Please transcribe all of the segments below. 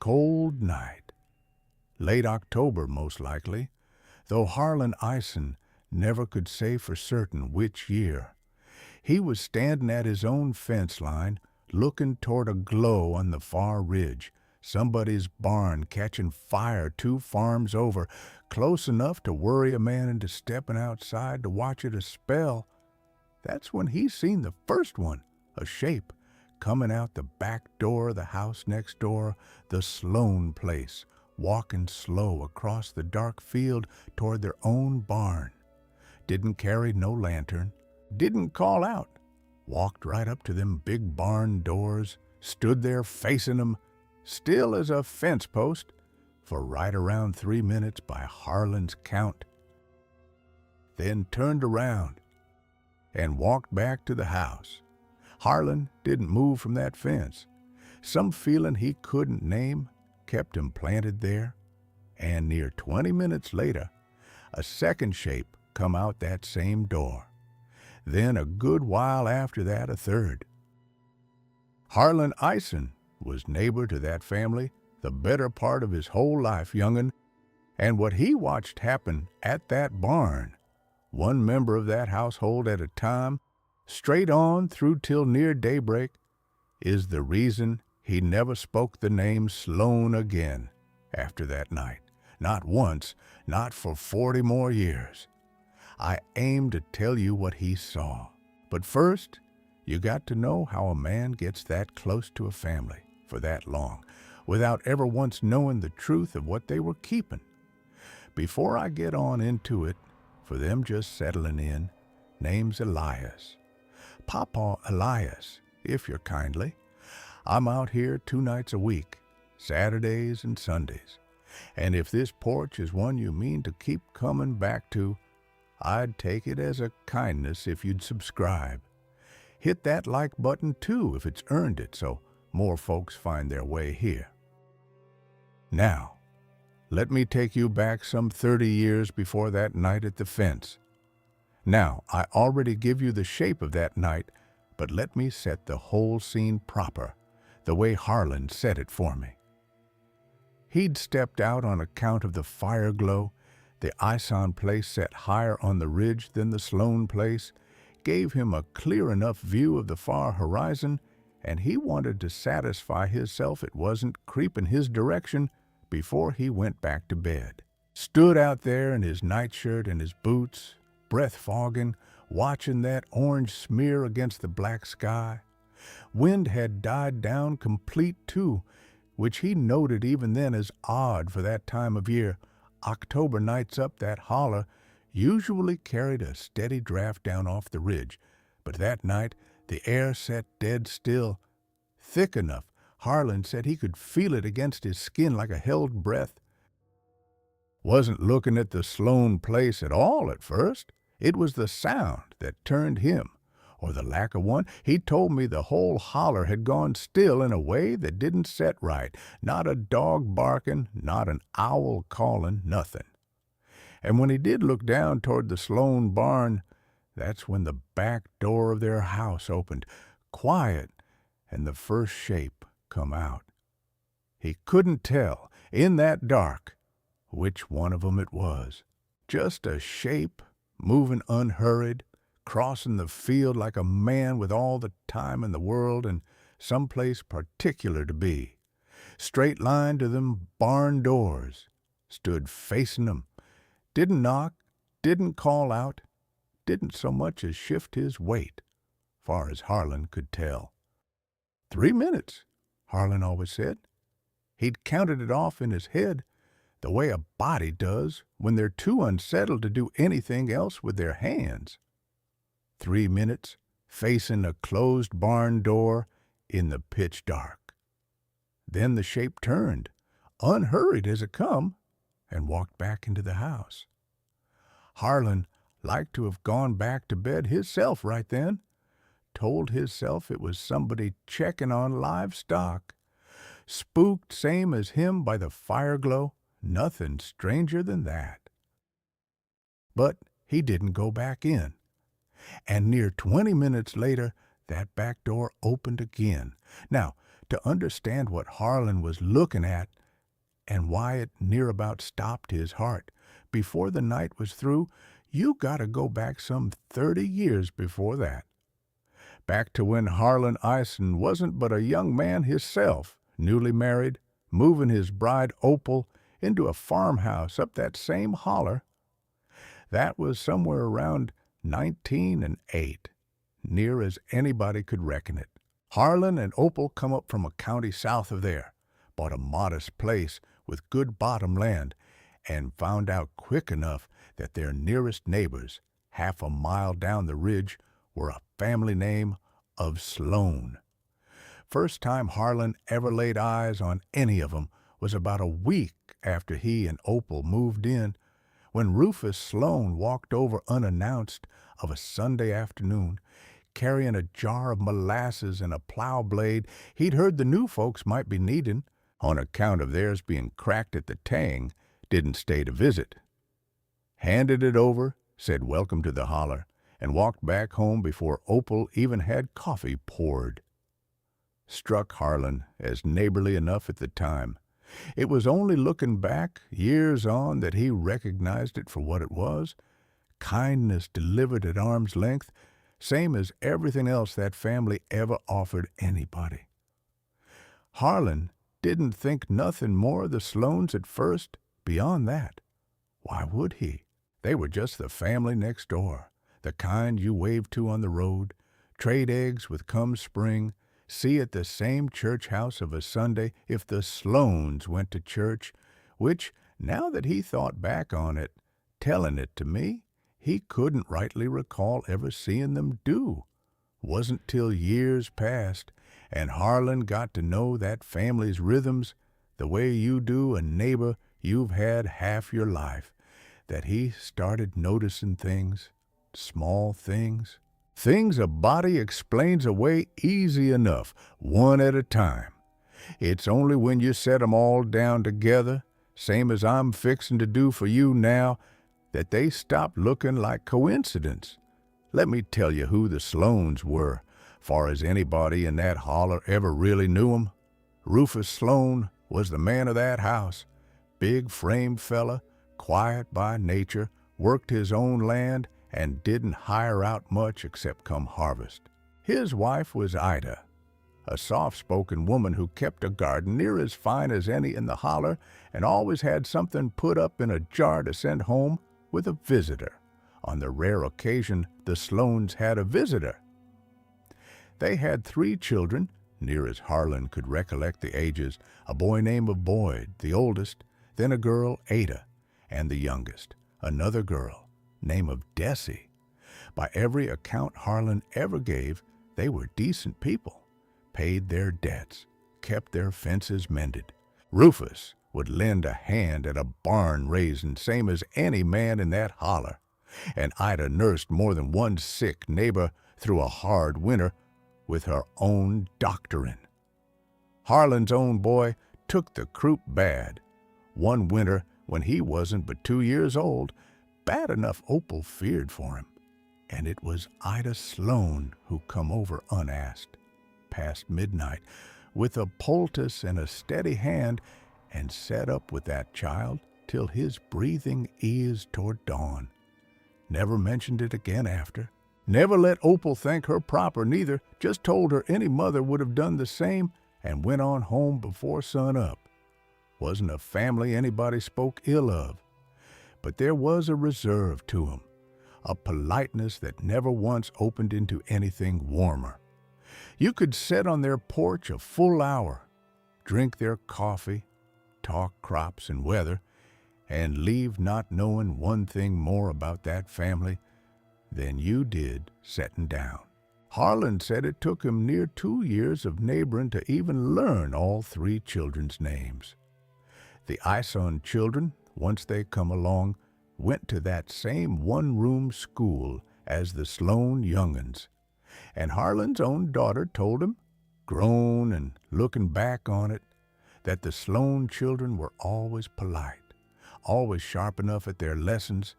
cold night. Late October, most likely, though Harlan Ison never could say for certain which year. He was standing at his own fence line, looking toward a glow on the far ridge, somebody's barn catching fire 2 farms over, close enough to worry a man into stepping outside to watch it a spell. That's when he seen the first one, a shape, coming out the back door of the house next door, the Slone place, walking slow across the dark field toward their own barn. Didn't carry no lantern, didn't call out, walked right up to them big barn doors, stood there facing 'em, still as a fence post, for right around 3 minutes by Harlan's count. Then turned around and walked back to the house. Harlan didn't move from that fence. Some feeling he couldn't name kept him planted there, and near 20 minutes later, a second shape come out that same door. Then a good while after that, a third. Harlan Ison was neighbor to that family the better part of his whole life, young'un, and what he watched happen at that barn, one member of that household at a time, straight on through till near daybreak, is the reason he never spoke the name Slone again after that night. Not once, not for 40 more years. I aim to tell you what he saw. But first, you got to know how a man gets that close to a family for that long, without ever once knowing the truth of what they were keeping. Before I get on into it, for them just settling in, name's Elias. Papaw Elias, if you're kindly. I'm out here 2 nights a week, Saturdays and Sundays. And if this porch is one you mean to keep coming back to, I'd take it as a kindness if you'd subscribe. Hit that like button too if it's earned it, so more folks find their way here. Now, let me take you back some 30 years before that night at the fence. Now, I already give you the shape of that night, but let me set the whole scene proper, the way Harlan said it for me. He'd stepped out on account of the fire glow. The Ison place set higher on the ridge than the Slone place, gave him a clear enough view of the far horizon, and he wanted to satisfy himself it wasn't creeping his direction before he went back to bed. Stood out there in his nightshirt and his boots, breath fogging, watching that orange smear against the black sky. Wind had died down complete too, which he noted even then as odd for that time of year. October nights up that holler usually carried a steady draft down off the ridge, but that night the air sat dead still, thick enough Harlan said he could feel it against his skin like a held breath. Wasn't looking at the Slone place at all at first. It was the sound that turned him, or the lack of one. He told me the whole holler had gone still in a way that didn't set right. Not a dog barking, not an owl calling, nothing. And when he did look down toward the Slone barn, that's when the back door of their house opened, quiet, and the first shape come out. He couldn't tell, in that dark, which one of 'em it was. Just a shape, moving unhurried, crossing the field like a man with all the time in the world and someplace particular to be. Straight line to them barn doors, stood facing 'em, didn't knock, didn't call out, didn't so much as shift his weight, far as Harlan could tell. 3 minutes, Harlan always said. He'd counted it off in his head, the way a body does when they're too unsettled to do anything else with their hands. 3 minutes, facing a closed barn door in the pitch dark. Then the shape turned, unhurried as it come, and walked back into the house. Harlan liked to have gone back to bed hisself right then, told hisself it was somebody checking on livestock. Spooked same as him by the fire glow, nothing stranger than that. But he didn't go back in. And near 20 minutes later, that back door opened again. Now, To understand what Harlan was looking at and why it near about stopped his heart before the night was through, you gotta go back some 30 years before that. Back to when Harlan Ison wasn't but a young man hisself, newly married, moving his bride Opal into a farmhouse up that same holler. That was somewhere around 1908, near as anybody could reckon it. Harlan and Opal come up from a county south of there, bought a modest place with good bottom land, and found out quick enough that their nearest neighbors, half a mile down the ridge, were a family name of Slone. First time Harlan ever laid eyes on any of 'em was about a week after he and Opal moved in, when Rufus Slone walked over unannounced of a Sunday afternoon, carrying a jar of molasses and a plow blade he'd heard the new folks might be needin', on account of theirs being cracked at the tang, didn't stay to visit. Handed it over, said welcome to the holler, and walked back home before Opal even had coffee poured. Struck Harlan as neighborly enough at the time. It was only looking back, years on, that he recognized it for what it was, kindness delivered at arm's length, same as everything else that family ever offered anybody. Harlan didn't think nothing more of the Slones at first beyond that. Why would he? They were just the family next door, the kind you wave to on the road, trade eggs with come spring, see at the same church house of a Sunday if the Slones went to church, which, now that he thought back on it, telling it to me, he couldn't rightly recall ever seeing them do. Wasn't till years passed, and Harlan got to know that family's rhythms the way you do a neighbor you've had half your life, that he started noticing things, small things, things a body explains away easy enough, one at a time. It's only when you set 'em all down together, same as I'm fixin' to do for you now, that they stop looking like coincidence. Let me tell you who the Slones were, far as anybody in that holler ever really knew 'em. Rufus Slone was the man of that house. Big frame fella, quiet by nature, worked his own land, and didn't hire out much except come harvest. His wife was Ida, a soft-spoken woman who kept a garden near as fine as any in the holler and always had something put up in a jar to send home with a visitor, on the rare occasion the Slones had a visitor. They had 3 children, near as Harlan could recollect the ages, a boy named Boyd, the oldest, then a girl, Ada, and the youngest, another girl, name of Desi. By every account Harlan ever gave, they were decent people, paid their debts, kept their fences mended. Rufus would lend a hand at a barn raising, same as any man in that holler, and Ida nursed more than one sick neighbor through a hard winter with her own doctoring. Harlan's own boy took the croup bad. One winter, when he wasn't but 2 years old, bad enough Opal feared for him, and it was Ida Slone who come over unasked, past midnight, with a poultice and a steady hand, and sat up with that child till his breathing eased toward dawn. Never mentioned it again after. Never let Opal think her proper neither, just told her any mother would have done the same, and went on home before sun up. Wasn't a family anybody spoke ill of. But there was a reserve to 'em, a politeness that never once opened into anything warmer. You could sit on their porch a full hour, drink their coffee, talk crops and weather, and leave not knowing one thing more about that family than you did setting down. Harlan said it took him near 2 years of neighboring to even learn all 3 children's names. The Ison children, once they come along, went to that same one-room school as the Slone young'uns, and Harlan's own daughter told him, grown and looking back on it, that the Slone children were always polite, always sharp enough at their lessons,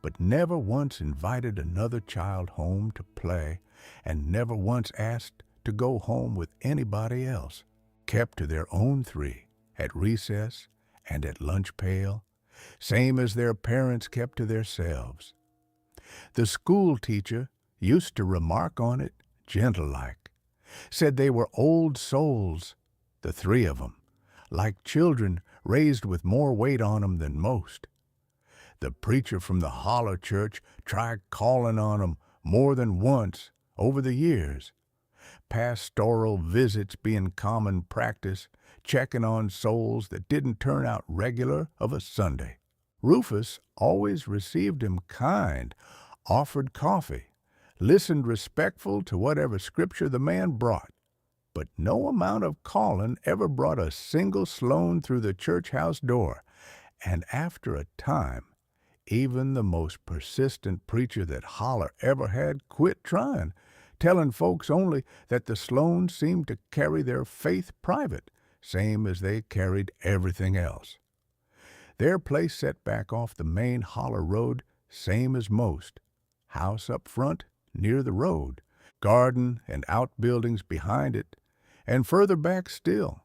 but never once invited another child home to play, and never once asked to go home with anybody else. kept to their own three, at recess and at lunch pail, same as their parents kept to theirselves. The school teacher used to remark on it, gentle-like, said they were old souls, the three of 'em, like children raised with more weight on 'em than most. The preacher from the holler church tried calling on 'em more than once over the years, pastoral visits being common practice, checking on souls that didn't turn out regular of a Sunday. Rufus always received him kind, offered coffee, listened respectful to whatever scripture the man brought, but no amount of calling ever brought a single Slone through the church house door, and after a time, even the most persistent preacher that Holler ever had quit trying, telling folks only that the Slones seemed to carry their faith private, same as they carried everything else. Their place set back off the main Holler road, same as most. House up front, near the road, garden and outbuildings behind it, and further back still,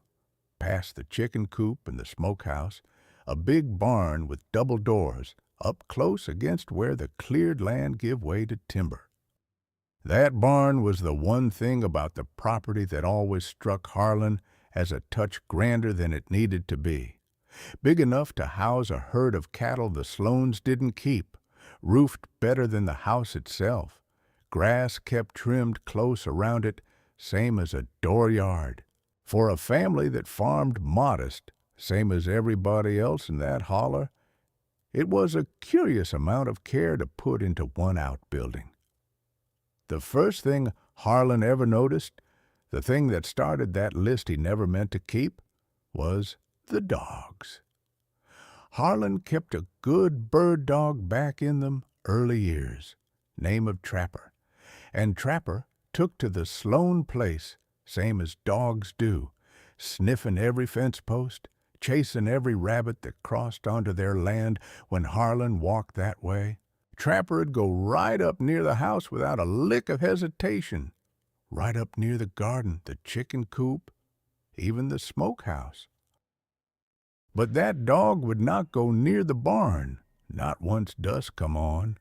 past the chicken coop and the smokehouse, a big barn with double doors, up close against where the cleared land give way to timber. That barn was the one thing about the property that always struck Harlan as a touch grander than it needed to be. Big enough to house a herd of cattle the Slones didn't keep, roofed better than the house itself, grass kept trimmed close around it, same as a dooryard. For a family that farmed modest, same as everybody else in that holler, it was a curious amount of care to put into one outbuilding. The first thing Harlan ever noticed, the thing that started that list he never meant to keep, was the dogs. Harlan kept a good bird dog back in them early years, name of Trapper, and Trapper took to the Slone place, same as dogs do, sniffing every fence post, chasing every rabbit that crossed onto their land when Harlan walked that way. Trapper'd go right up near the house without a lick of hesitation, right up near the garden, the chicken coop, even the smokehouse. But that dog would not go near the barn, not once dusk come on.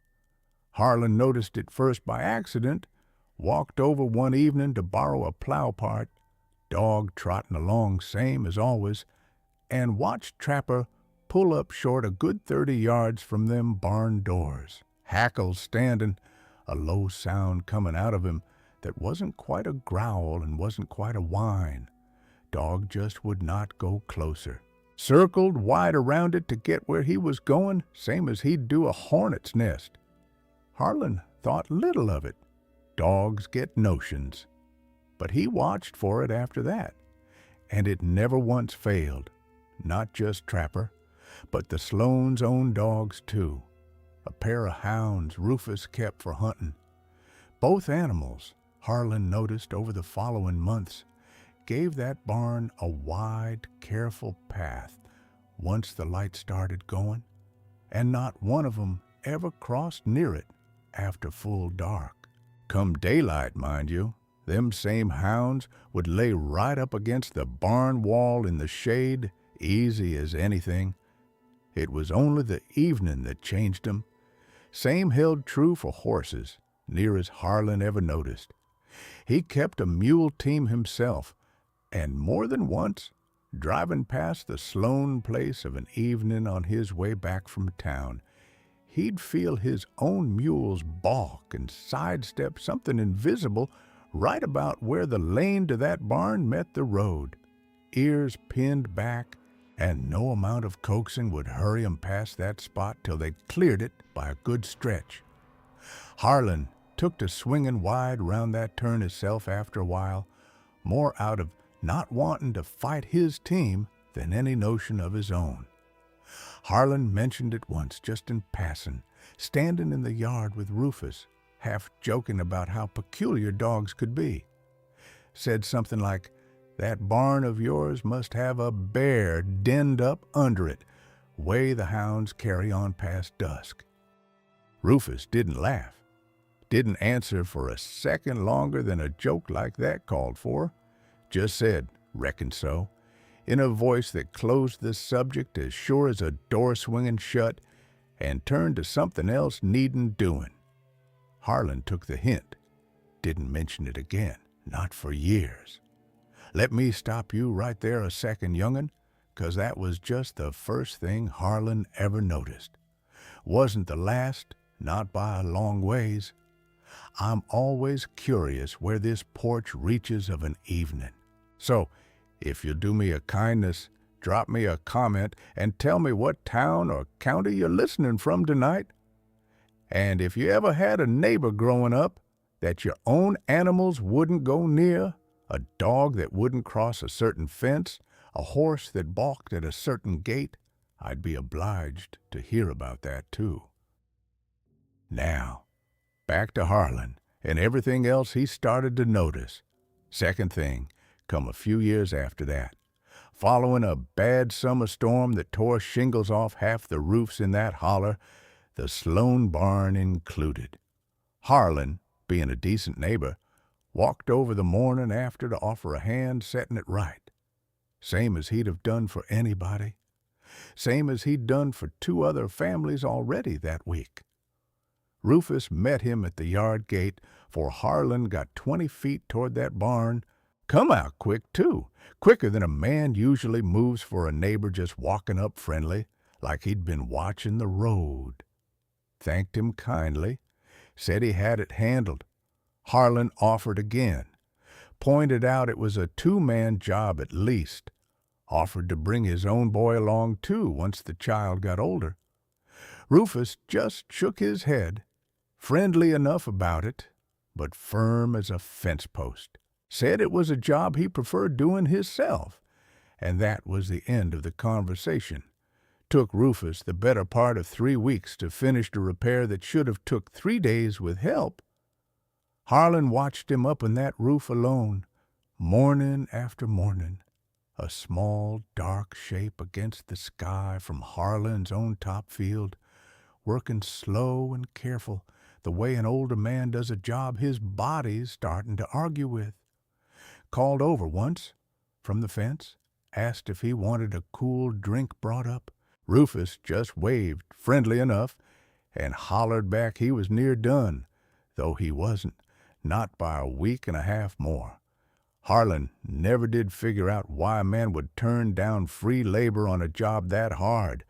Harlan noticed it first by accident, walked over one evening to borrow a plow part, dog trotting along same as always, and watched Trapper pull up short a good 30 yards from them barn doors, hackles standing, a low sound coming out of him that wasn't quite a growl and wasn't quite a whine. Dog just would not go closer. Circled wide around it to get where he was going, same as he'd do a hornet's nest. Harlan thought little of it. Dogs get notions. But he watched for it after that, and it never once failed. Not just Trapper, but the Sloane's own dogs, too. A pair of hounds Rufus kept for hunting. Both animals, Harlan noticed over the following months, gave that barn a wide, careful path once the light started going, and not one of 'em ever crossed near it after full dark. Come daylight, mind you, them same hounds would lay right up against the barn wall in the shade, easy as anything. It was only the evening that changed 'em. Same held true for horses, near as Harlan ever noticed. He kept a mule team himself, and more than once, driving past the Slone place of an evening on his way back from town, he'd feel his own mules balk and sidestep something invisible right about where the lane to that barn met the road, ears pinned back, and no amount of coaxing would hurry 'em past that spot till they'd cleared it by a good stretch. Harlan took to swinging wide round that turn hisself after a while, more out of not wanting to fight his team than any notion of his own. Harlan mentioned it once, just in passing, standing in the yard with Rufus, half joking about how peculiar dogs could be. Said something like, "That barn of yours must have a bear denned up under it, way the hounds carry on past dusk." Rufus didn't laugh, didn't answer for a second longer than a joke like that called for, just said, Reckon so, in a voice that closed the subject as sure as a door swinging shut and turned to something else needin' doing. Harlan took the hint, didn't mention it again, not for years. Let me stop you right there a second, young'un, 'cause that was just the first thing Harlan ever noticed. Wasn't the last, not by a long ways. I'm always curious where this porch reaches of an evening. So, if you'll do me a kindness, drop me a comment and tell me what town or county you're listening from tonight. And if you ever had a neighbor growing up that your own animals wouldn't go near, a dog that wouldn't cross a certain fence, a horse that balked at a certain gate, I'd be obliged to hear about that too. Now, back to Harlan and everything else he started to notice. Second thing come a few years after that, following a bad summer storm that tore shingles off half the roofs in that holler, the Slone barn included. Harlan, being a decent neighbor, walked over the morning after to offer a hand setting it right. Same as he'd have done for anybody. Same as he'd done for 2 other families already that week. Rufus met him at the yard gate, for Harlan got 20 feet toward that barn. Come out quick, too, quicker than a man usually moves for a neighbor just walking up friendly, like he'd been watching the road. Thanked him kindly, said he had it handled. Harlan offered again, pointed out it was a 2-man job at least, offered to bring his own boy along too once the child got older. Rufus just shook his head, friendly enough about it, but firm as a fence post. Said it was a job he preferred doing hisself, and that was the end of the conversation. Took Rufus the better part of 3 weeks to finish the repair that should have took 3 days with help. Harlan watched him up in that roof alone, morning after morning, a small, dark shape against the sky from Harlan's own top field, working slow and careful, the way an older man does a job his body's starting to argue with. Called over once, from the fence, asked if he wanted a cool drink brought up. Rufus just waved, friendly enough, and hollered back he was near done, though he wasn't, not by a week and a half more. Harlan never did figure out why a man would turn down free labor on a job that hard,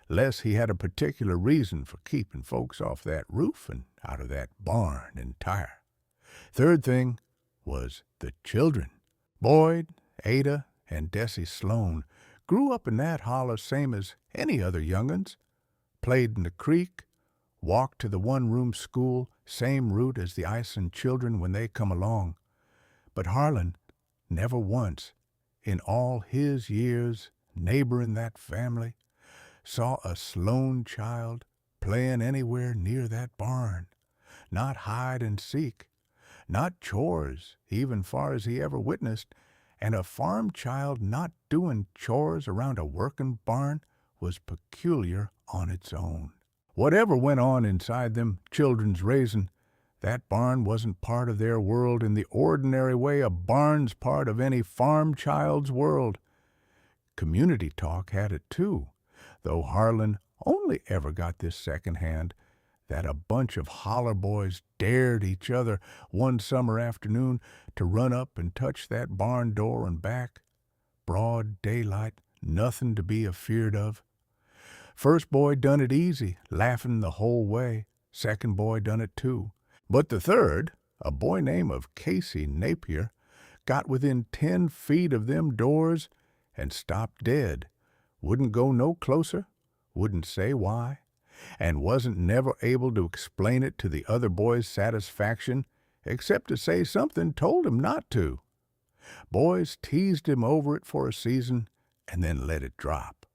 less he had a particular reason for keeping folks off that roof and out of that barn entire. Third thing was the children. Boyd, Ada, and Desi Slone grew up in that holler same as any other young'uns, played in the creek, walked to the one-room school, same route as the Ison children when they come along. But Harlan never once, in all his years neighboring that family, saw a Slone child playing anywhere near that barn, not hide and seek, not chores, even far as he ever witnessed, and a farm child not doing chores around a working barn was peculiar on its own. Whatever went on inside them children's raising, that barn wasn't part of their world in the ordinary way a barn's part of any farm child's world. Community talk had it too, though Harlan only ever got this secondhand, that a bunch of holler boys dared each other one summer afternoon to run up and touch that barn door and back. Broad daylight, nothing to be afeared of. First boy done it easy, laughing the whole way. Second boy done it too. But the third, a boy named of Casey Napier, got within 10 feet of them doors and stopped dead. Wouldn't go no closer, wouldn't say why, and wasn't never able to explain it to the other boys' satisfaction, except to say something told him not to. Boys teased him over it for a season and then let it drop,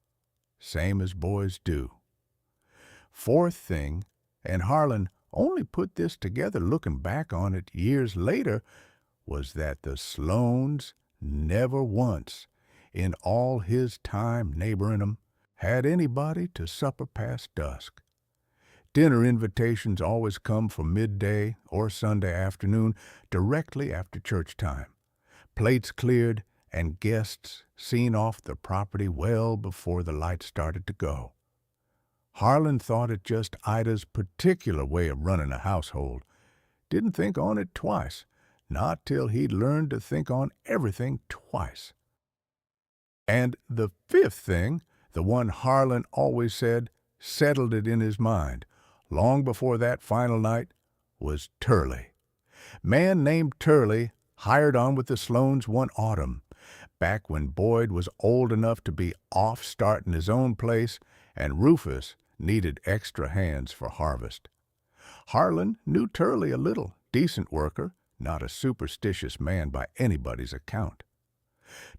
same as boys do. Fourth thing, and Harlan only put this together looking back on it years later, was that the Slones never once, in all his time neighboring 'em, had anybody to supper past dusk. Dinner invitations always come for midday or Sunday afternoon, directly after church time. Plates cleared and guests seen off the property well before the lights started to go. Harlan thought it just Ida's particular way of running a household. Didn't think on it twice, not till he'd learned to think on everything twice. And the fifth thing, the one Harlan always said settled it in his mind, long before that final night, was Turley. Man named Turley hired on with the Slones one autumn, back when Boyd was old enough to be off starting his own place and Rufus needed extra hands for harvest. Harlan knew Turley a little, decent worker, not a superstitious man by anybody's account.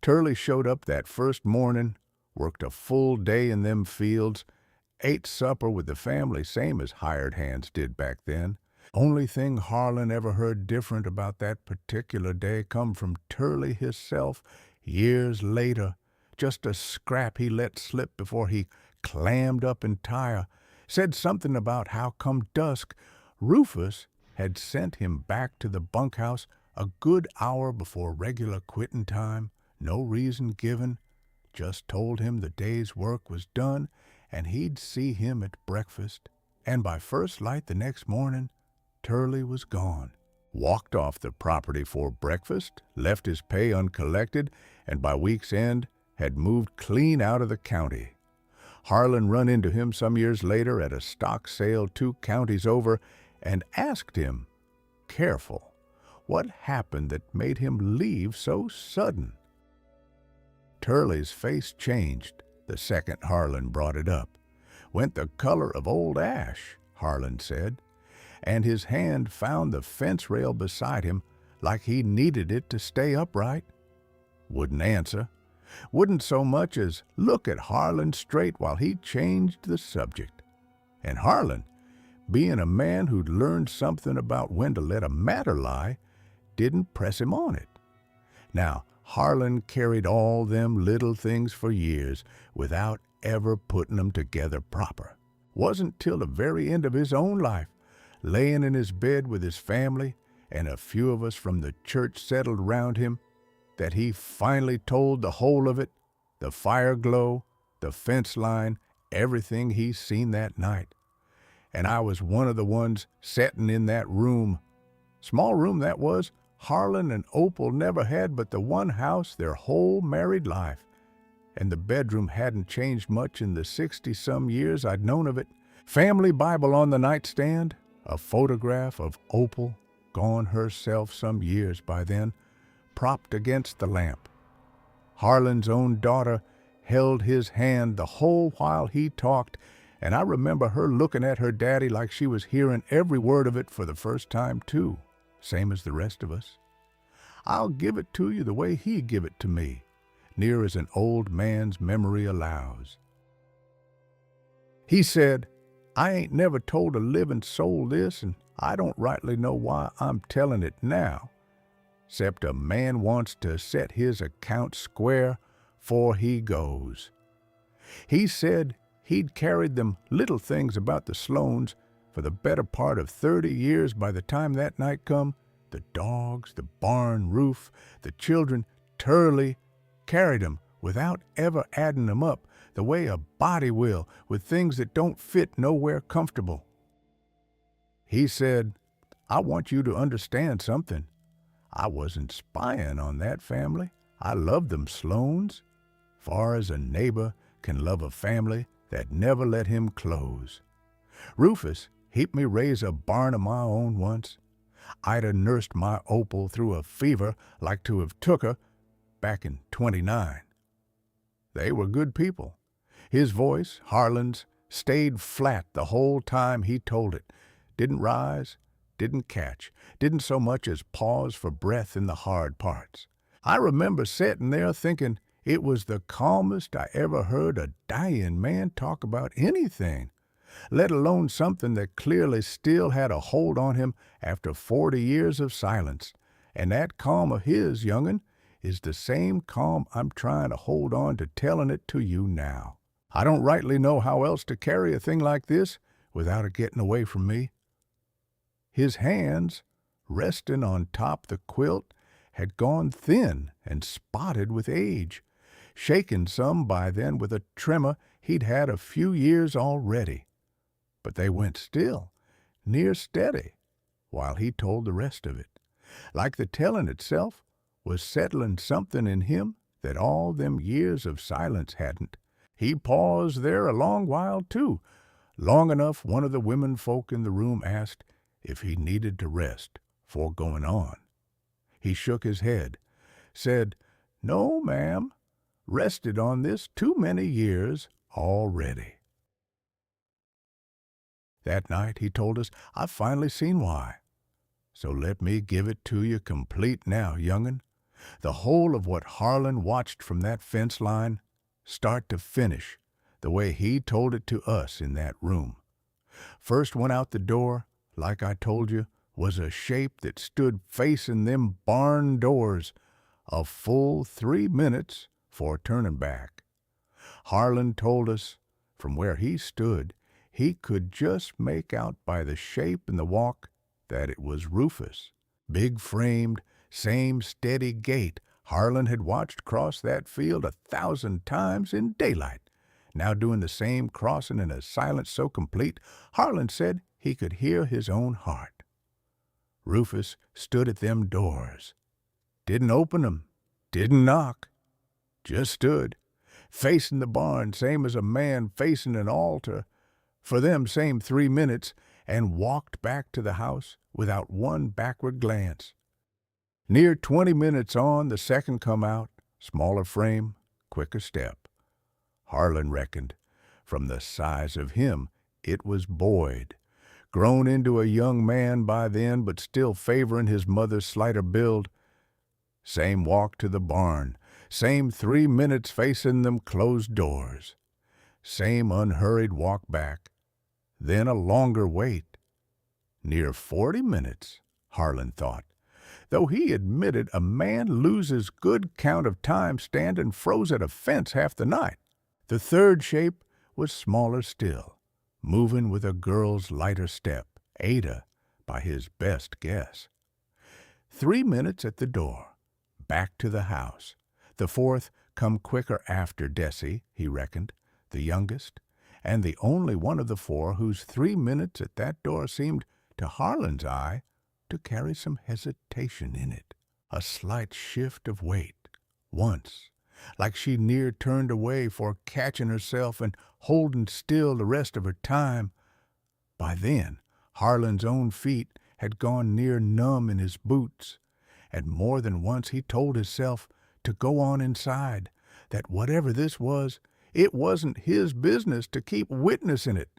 Turley showed up that first morning, worked a full day in them fields, ate supper with the family same as hired hands did back then. Only thing Harlan ever heard different about that particular day come from Turley hisself years later, just a scrap he let slip before he clammed up entire, said something about how come dusk Rufus had sent him back to the bunkhouse a good hour before regular quitting time, no reason given, just told him the day's work was done and he'd see him at breakfast, and by first light the next morning, Turley was gone. Walked off the property for breakfast, left his pay uncollected, and by week's end had moved clean out of the county. Harlan run into him some years later at a stock sale 2 counties over and asked him, careful, what happened that made him leave so sudden? Turley's face changed the second Harlan brought it up. Went the color of old ash, Harlan said, and his hand found the fence rail beside him like he needed it to stay upright. Wouldn't answer. Wouldn't so much as look at Harlan straight while he changed the subject. And Harlan, being a man who'd learned something about when to let a matter lie, didn't press him on it. Now, Harlan carried all them little things for years without ever putting them together proper. Wasn't till the very end of his own life, laying in his bed with his family and a few of us from the church settled round him, that he finally told the whole of it, the fire glow, the fence line, everything he seen that night. And I was one of the ones setting in that room. Small room that was. Harlan and Opal never had but the one house their whole married life. And the bedroom hadn't changed much in the 60-some years I'd known of it. Family Bible on the nightstand, a photograph of Opal, gone herself some years by then, propped against the lamp. Harlan's own daughter held his hand the whole while he talked, and I remember her looking at her daddy like she was hearing every word of it for the first time too, same as the rest of us. I'll give it to you the way he give it to me, near as an old man's memory allows. He said, I ain't never told a living soul this, and I don't rightly know why I'm telling it now, 'cept a man wants to set his account square 'fore he goes. He said he'd carried them little things about the Slones for the better part of 30 years by the time that night come. The dogs, the barn roof, the children, Turley, carried 'em without ever adding 'em up, the way a body will, with things that don't fit nowhere comfortable. He said, I want you to understand something. I wasn't spying on that family. I loved them Slones, far as a neighbor can love a family that never let him close. Rufus heaped me raise a barn of my own once. I'd a nursed my Opal through a fever like to have took her back in 29. They were good people. His voice, Harlan's, stayed flat the whole time he told it. Didn't rise, didn't catch, didn't so much as pause for breath in the hard parts. I remember setting there thinking it was the calmest I ever heard a dying man talk about anything, let alone something that clearly still had a hold on him after 40 years of silence. And that calm of his, young'un, is the same calm I'm trying to hold on to telling it to you now. I don't rightly know how else to carry a thing like this without it getting away from me. His hands, resting on top the quilt, had gone thin and spotted with age, shaken some by then with a tremor he'd had a few years already. But they went still, near steady, while he told the rest of it, like the telling itself was settling something in him that all them years of silence hadn't. He paused there a long while, too, long enough one of the women folk in the room asked if he needed to rest 'fore going on. He shook his head, said, "No, ma'am, rested on this too many years already." That night, he told us, "I've finally seen why. So let me give it to you complete now, young'un. The whole of what Harlan watched from that fence line, start to finish, the way he told it to us in that room. First one out the door, like I told you, was a shape that stood facing them barn doors a full 3 minutes 'fore turning back. Harlan told us from where he stood he could just make out by the shape and the walk that it was Rufus, big-framed, same steady gait Harlan had watched cross that field 1,000 times in daylight, now doing the same crossing in a silence so complete Harlan said he could hear his own heart. Rufus stood at them doors, didn't open 'em, didn't knock, just stood, facing the barn same as a man facing an altar, for them same 3 minutes, and walked back to the house without one backward glance. Near 20 minutes on, the second come out, smaller frame, quicker step. Harlan reckoned, from the size of him, it was Boyd, grown into a young man by then, but still favoring his mother's slighter build. Same walk to the barn, same 3 minutes facing them closed doors, same unhurried walk back, then a longer wait. Near 40 minutes, Harlan thought, though he admitted a man loses good count of time standing froze at a fence half the night. The third shape was smaller still, moving with a girl's lighter step, Ada, by his best guess. 3 minutes at the door, back to the house. The fourth come quicker after Desi, he reckoned, the youngest, and the only one of the four whose 3 minutes at that door seemed, to Harlan's eye, to carry some hesitation in it, a slight shift of weight, once, like she near turned away for catching herself and holding still the rest of her time. By then, Harlan's own feet had gone near numb in his boots, and more than once he told himself to go on inside, that whatever this was, it wasn't his business to keep witnessing it.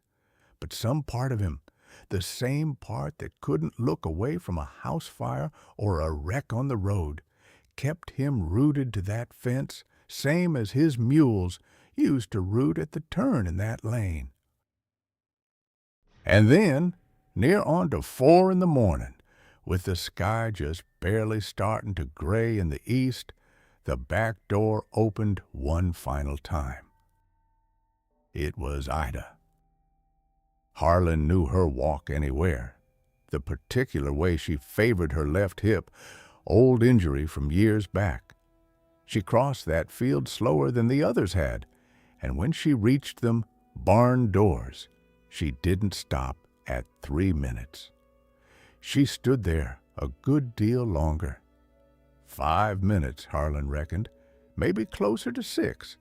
But some part of him, the same part that couldn't look away from a house fire or a wreck on the road, kept him rooted to that fence, same as his mules used to root at the turn in that lane. And then, near on to 4 in the morning, with the sky just barely starting to gray in the east, the back door opened one final time. It was Ida. Harlan knew her walk anywhere, the particular way she favored her left hip, old injury from years back. She crossed that field slower than the others had, and when she reached them, barn doors, she didn't stop at 3 minutes. She stood there a good deal longer. 5 minutes, Harlan reckoned, maybe closer to 6.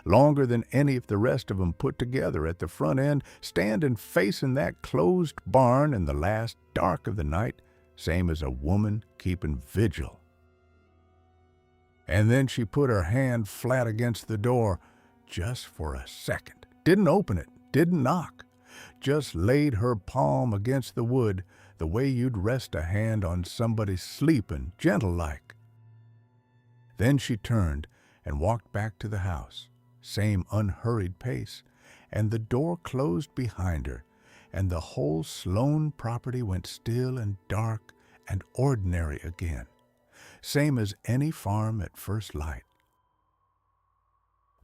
Longer than any of the rest of them put together at the front end, standing facing that closed barn in the last dark of the night, same as a woman keeping vigil. And then she put her hand flat against the door, just for a second. Didn't open it, didn't knock. Just laid her palm against the wood, the way you'd rest a hand on somebody sleeping, gentle-like. Then she turned and walked back to the house, same unhurried pace, and the door closed behind her, and the whole Slone property went still and dark and ordinary again, same as any farm at first light.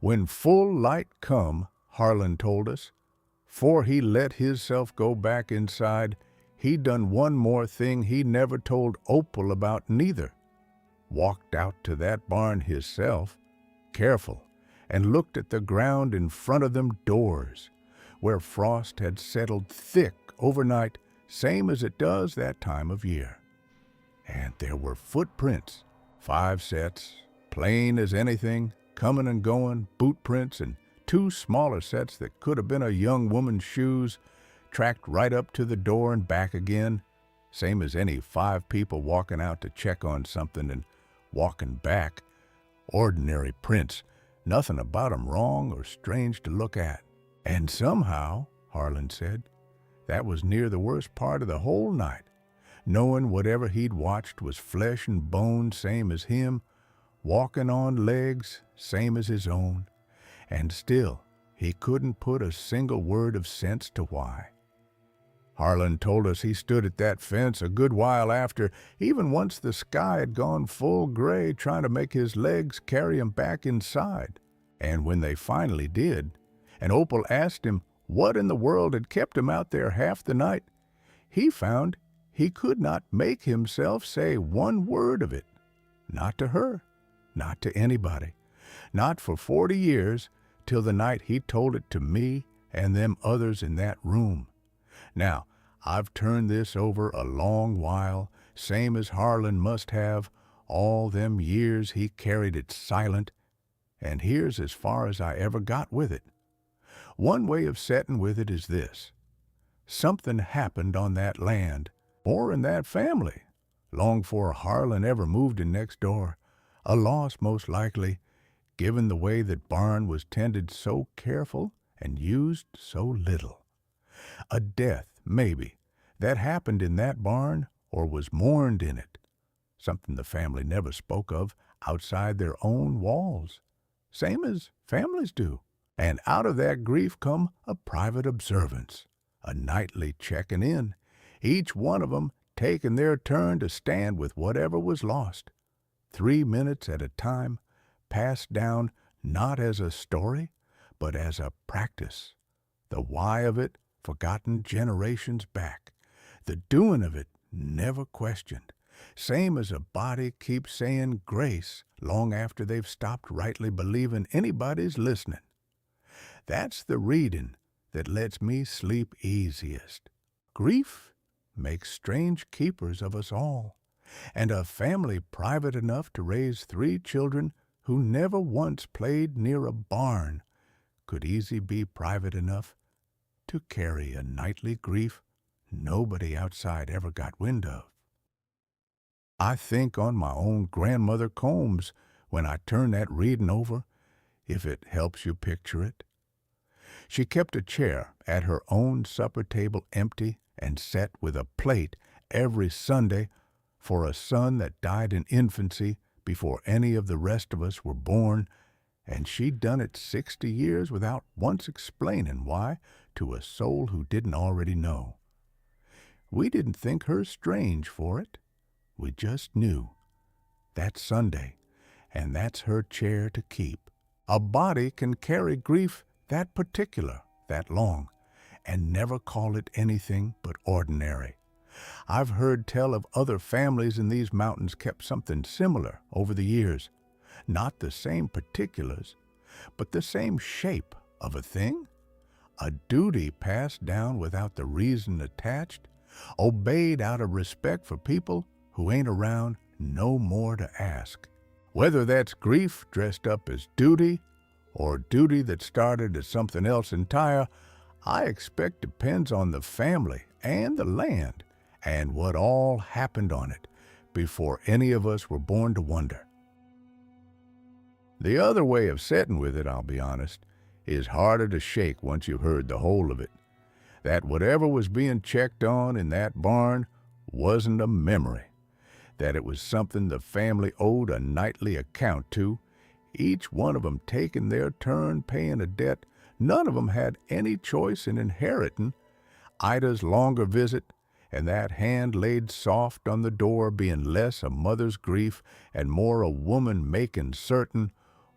When full light come, Harlan told us, 'fore he let hisself go back inside, he done one more thing he never told Opal about neither. walked out to that barn hisself, careful, and looked at the ground in front of them doors, where frost had settled thick overnight, same as it does that time of year. And there were footprints, 5 sets, plain as anything, coming and going, boot prints, and 2 smaller sets that could have been a young woman's shoes, tracked right up to the door and back again, same as any 5 people walking out to check on something and walking back. Ordinary prints, nothing about 'em wrong or strange to look at. And somehow, Harlan said, that was near the worst part of the whole night, knowing whatever he'd watched was flesh and bone same as him, walking on legs same as his own, and still he couldn't put a single word of sense to why. Harlan told us he stood at that fence a good while after, even once the sky had gone full gray, trying to make his legs carry him back inside. And when they finally did, and Opal asked him what in the world had kept him out there half the night, he found he could not make himself say one word of it. Not to her, not to anybody, not for 40 years, till the night he told it to me and them others in that room. Now, I've turned this over a long while, same as Harlan must have, all them years he carried it silent, and here's as far as I ever got with it. One way of setting with it is this. Something happened on that land, or in that family, long 'fore Harlan ever moved in next door, a loss most likely, given the way that barn was tended so careful and used so little. A death, maybe, that happened in that barn or was mourned in it, something the family never spoke of outside their own walls, same as families do. And out of that grief come a private observance, a nightly checking in, each one of 'em taking their turn to stand with whatever was lost, 3 minutes at a time, passed down not as a story, but as a practice, the why of it forgotten generations back, the doing of it never questioned, same as a body keeps saying grace long after they've stopped rightly believing anybody's listening. That's the reading that lets me sleep easiest. Grief makes strange keepers of us all, and a family private enough to raise 3 children who never once played near a barn could easy be private enough to carry a nightly grief nobody outside ever got wind of. I think on my own grandmother Combs when I turn that reading over, if it helps you picture it. She kept a chair at her own supper table empty and set with a plate every Sunday for a son that died in infancy before any of the rest of us were born, and she'd done it 60 years without once explaining why to a soul who didn't already know. We didn't think her strange for it. We just knew. That's Sunday, and that's her chair to keep. A body can carry grief that particular, that long, and never call it anything but ordinary. I've heard tell of other families in these mountains kept something similar over the years. Not the same particulars, but the same shape of a thing. A duty passed down without the reason attached, obeyed out of respect for people who ain't around no more to ask. Whether that's grief dressed up as duty, or duty that started as something else entire, I expect depends on the family and the land, and what all happened on it before any of us were born to wonder. The other way of setting with it, I'll be honest, is harder to shake once you've heard the whole of it. That whatever was being checked on in that barn wasn't a memory, that it was something the family owed a nightly account to, each one of 'em taking their turn paying a debt none of 'em had any choice in inheriting, Ida's longer visit, and that hand laid soft on the door being less a mother's grief and more a woman making certain,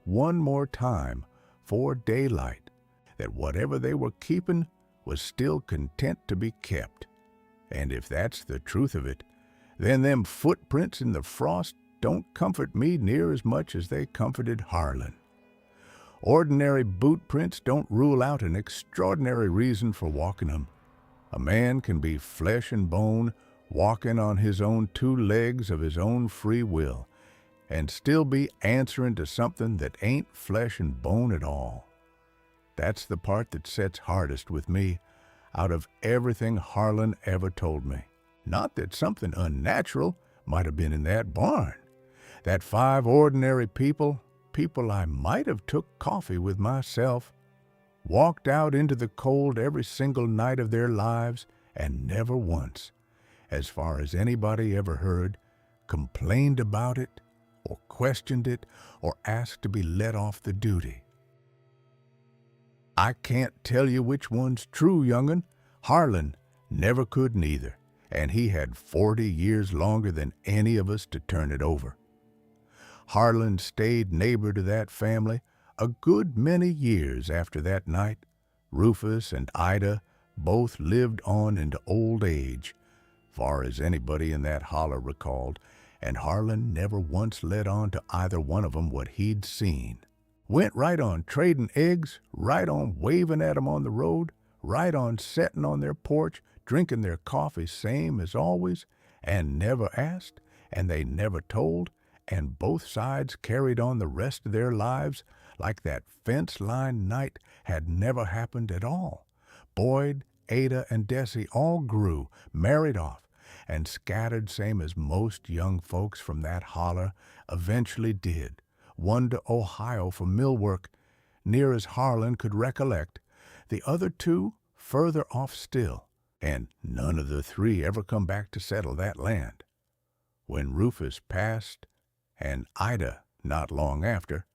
one more time, 'fore daylight, that whatever they were keeping was still content to be kept. And if that's the truth of it, then them footprints in the frost don't comfort me near as much as they comforted Harlan. Ordinary boot prints don't rule out an extraordinary reason for walking them. A man can be flesh and bone, walking on his own two legs of his own free will, and still be answering to something that ain't flesh and bone at all. That's the part that sets hardest with me out of everything Harlan ever told me. Not that something unnatural might have been in that barn. That 5 ordinary people I might have took coffee with myself, walked out into the cold every single night of their lives, and never once, as far as anybody ever heard, complained about it, or questioned it, or asked to be let off the duty. I can't tell you which one's true, young'un. Harlan never could neither, and he had 40 years longer than any of us to turn it over. Harlan stayed neighbor to that family a good many years after that night. Rufus and Ida both lived on into old age, far as anybody in that holler recalled, and Harlan never once let on to either one of 'em what he'd seen. Went right on trading eggs, right on waving at 'em on the road, right on setting on their porch, drinking their coffee same as always, and never asked, and they never told, and both sides carried on the rest of their lives like that fence line night had never happened at all. Boyd, Ada, and Desi all grew, married off, and scattered same as most young folks from that holler eventually did, one to Ohio for mill work, near as Harlan could recollect, the other 2 further off still, and none of the 3 ever come back to settle that land. When Rufus passed, and Ida not long after,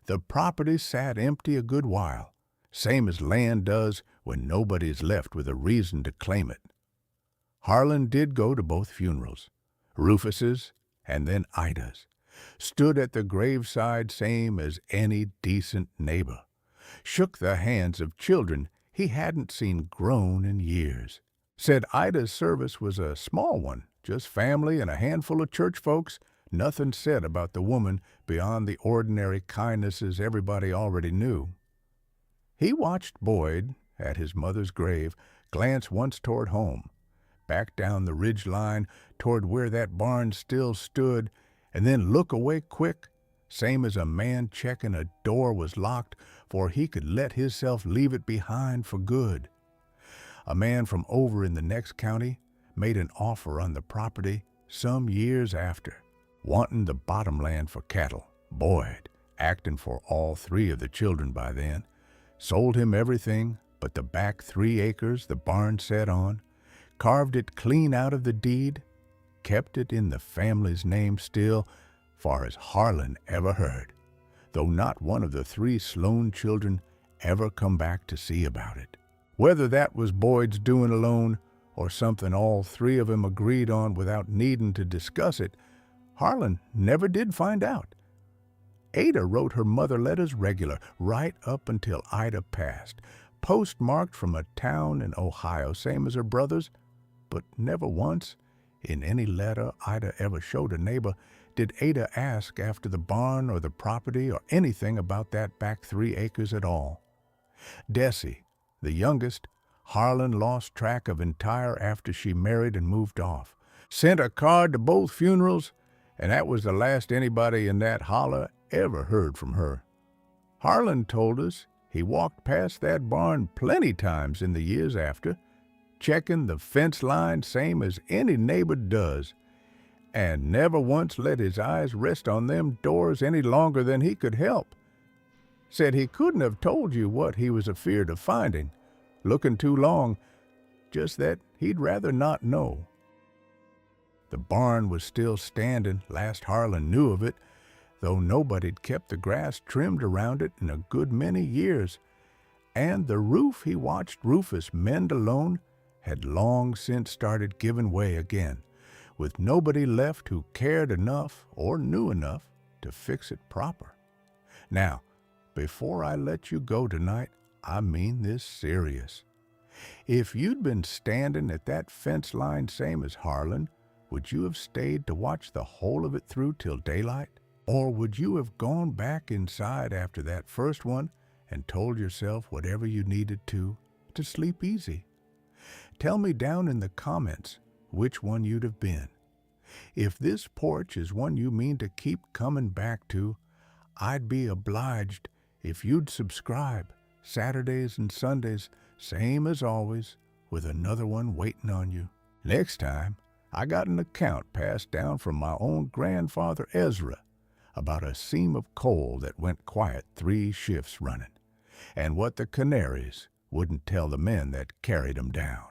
the property sat empty a good while, same as land does when nobody's left with a reason to claim it. Harlan did go to both funerals, Rufus's and then Ida's, stood at the graveside same as any decent neighbor, shook the hands of children he hadn't seen grown in years, said Ida's service was a small one, just family and a handful of church folks, nothing said about the woman beyond the ordinary kindnesses everybody already knew. He watched Boyd, at his mother's grave, glance once toward home, back down the ridge line toward where that barn still stood, and then look away quick, same as a man checking a door was locked, for he could let hisself leave it behind for good. A man from over in the next county made an offer on the property some years after, wanting the bottomland for cattle. Boyd, acting for all 3 of the children by then, sold him everything but the back 3 acres the barn sat on, carved it clean out of the deed, kept it in the family's name still, far as Harlan ever heard, though not one of the 3 Slone children ever come back to see about it. Whether that was Boyd's doing alone, or something all 3 of 'em agreed on without needing to discuss it, Harlan never did find out. Ada wrote her mother letters regular, right up until Ida passed, postmarked from a town in Ohio, same as her brothers, but never once, in any letter Ida ever showed a neighbor, did Ada ask after the barn or the property or anything about that back 3 acres at all. Desi, the youngest, Harlan lost track of entire after she married and moved off. Sent a card to both funerals, and that was the last anybody in that holler ever heard from her. Harlan told us he walked past that barn plenty times in the years after, checking the fence line same as any neighbor does, and never once let his eyes rest on them doors any longer than he could help. Said he couldn't have told you what he was afeard of finding, looking too long, just that he'd rather not know. The barn was still standing last Harlan knew of it, though nobody'd kept the grass trimmed around it in a good many years, and the roof he watched Rufus mend alone had long since started giving way again, with nobody left who cared enough or knew enough to fix it proper. Now, before I let you go tonight, I mean this serious. If you'd been standing at that fence line same as Harlan, would you have stayed to watch the whole of it through till daylight? Or would you have gone back inside after that first one and told yourself whatever you needed to sleep easy? Tell me down in the comments which one you'd have been. If this porch is one you mean to keep coming back to, I'd be obliged if you'd subscribe Saturdays and Sundays, same as always, with another one waiting on you. Next time, I got an account passed down from my own grandfather Ezra about a seam of coal that went quiet 3 shifts running, and what the canaries wouldn't tell the men that carried 'em down.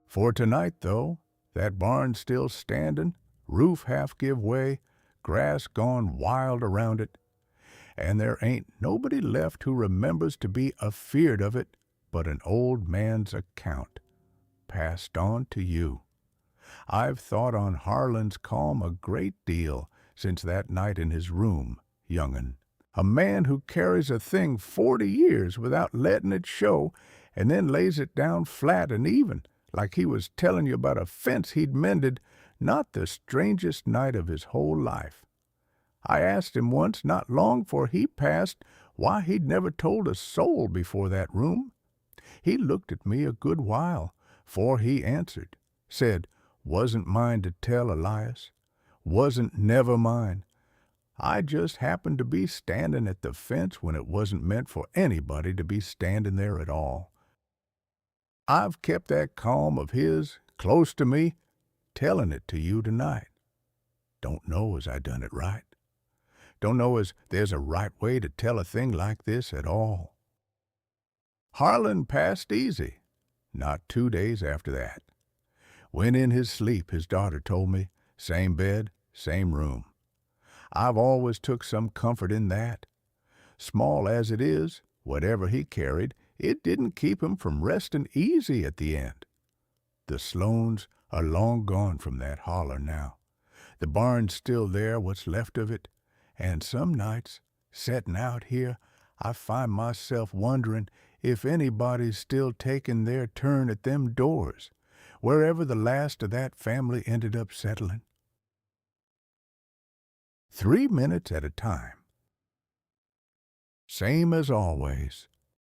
For tonight, though, that barn's still standing, roof half give way, grass gone wild around it, and there ain't nobody left who remembers to be afeard of it but an old man's account, passed on to you. I've thought on Harlan's calm a great deal since that night in his room, young'un. A man who carries a thing 40 years without letting it show, and then lays it down flat and even, like he was telling you about a fence he'd mended, not the strangest night of his whole life. I asked him once, not long 'fore he passed, why he'd never told a soul before that room. He looked at me a good while, 'fore he answered, said, "Wasn't mine to tell, Elias. Wasn't never mine. I just happened to be standing at the fence when it wasn't meant for anybody to be standing there at all. I've kept that calm of his close to me, telling it to you tonight. Don't know as I done it right. Don't know as there's a right way to tell a thing like this at all." Harlan passed easy, not 2 days after that. When in his sleep, his daughter told me, same bed, same room. I've always took some comfort in that. Small as it is, whatever he carried, it didn't keep him from resting easy at the end. The Slones are long gone from that holler now. The barn's still there, what's left of it, and some nights, setting out here, I find myself wondering if anybody's still taking their turn at them doors, wherever the last of that family ended up settling. 3 minutes at a time. Same as always,